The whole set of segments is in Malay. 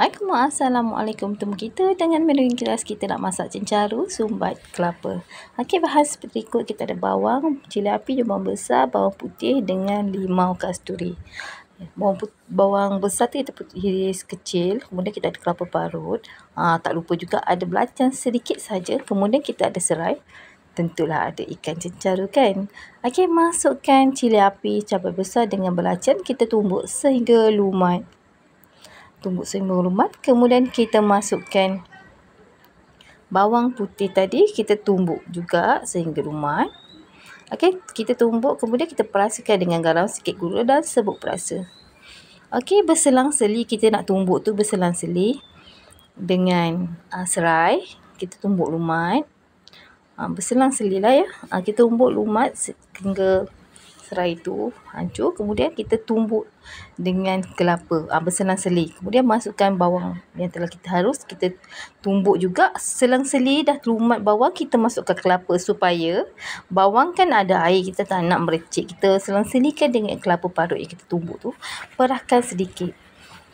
Assalamualaikum. Temu kita dengan menu yang kelas. Kita nak masak cencaru sumbat kelapa. Okey, bahan seperti berikut. Kita ada bawang, cili api, bawang besar, bawang putih dengan limau kasturi. Bawang besar tu kita iris kecil. Kemudian kita ada kelapa parut. Tak lupa juga ada belacan sedikit saja. Kemudian kita ada serai. Tentulah ada ikan cencaru kan. Okey, masukkan cili api, cabai besar dengan belacan. Kita tumbuk sehingga lumat. Kemudian kita masukkan bawang putih tadi, kita tumbuk juga sehingga lumat. Okey, kita tumbuk, kemudian kita perasakan dengan garam, sikit gula dan serbuk perasa. Okey, berselang-seli kita nak tumbuk tu berselang-seli dengan serai. Kita tumbuk lumat. Berselang-seli lah ya. Kita tumbuk lumat sehingga serai itu hancur. Kemudian kita tumbuk dengan kelapa berselang-seli. Kemudian masukkan bawang yang telah kita harus. Kita tumbuk juga selang-seli dah lumat bawang. Kita masukkan kelapa supaya bawang kan ada air. Kita tak nak merecik. Kita selang-selikan dengan kelapa parut yang kita tumbuk tu. Perahkan sedikit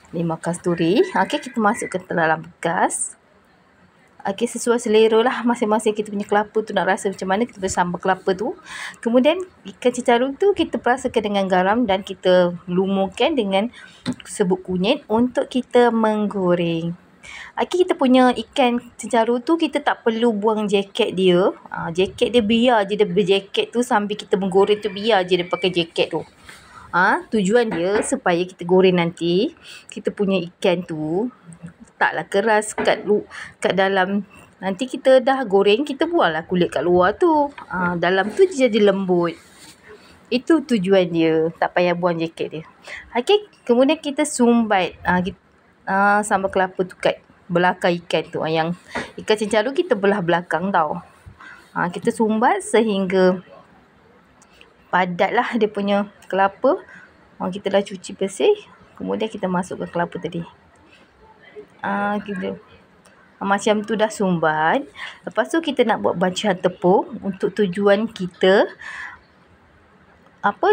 limau kasturi. Okey, kita masukkan dalam bekas. Okey, sesuai selera lah masing-masing kita punya kelapa tu nak rasa macam mana, kita boleh sambal kelapa tu. Kemudian ikan cencaru tu kita perasakan dengan garam dan kita lumurkan dengan serbuk kunyit untuk kita menggoreng. Okey, kita punya ikan cencaru tu kita tak perlu buang jaket dia. Jaket dia biar je dia berjaket tu sambil kita menggoreng tu, biar je dia pakai jaket tu. Tujuan dia supaya kita goreng nanti kita punya ikan tu taklah keras kat dalam. Nanti kita dah goreng, kita buanglah kulit kat luar tu. Dalam tu jadi lembut. Itu tujuan dia. Tak payah buang jaket dia. Okey, kemudian kita sumbat sambal kelapa tu kat belakang ikan tu. Yang ikan cencaru kita belah belakang tau. Kita sumbat sehingga padatlah dia punya kelapa. Kita dah cuci bersih. Kemudian kita masukkan kelapa tadi. Macam tu dah sumbat. Lepas tu kita nak buat bancihan tepung untuk tujuan kita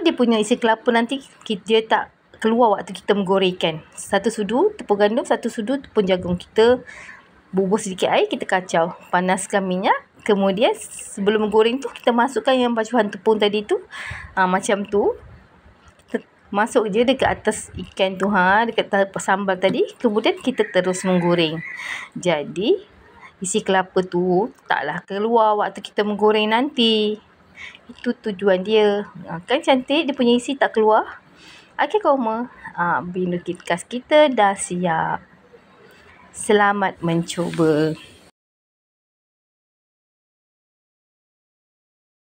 dia punya isi kelapa nanti dia tak keluar waktu kita menggoreng ikan. Satu sudu tepung gandum, satu sudu tepung jagung. Kita bubuh sedikit air, kita kacau. Panaskan minyak. Kemudian sebelum menggoreng tu kita masukkan yang bancihan tepung tadi tu. Macam tu. Masuk je dekat atas ikan tu, dekat sambal tadi. Kemudian kita terus menggoreng. Jadi isi kelapa tu taklah keluar waktu kita menggoreng nanti. Itu tujuan dia. Kan cantik dia punya isi tak keluar. Okey, koma. Menu khas kita dah siap. Selamat mencuba.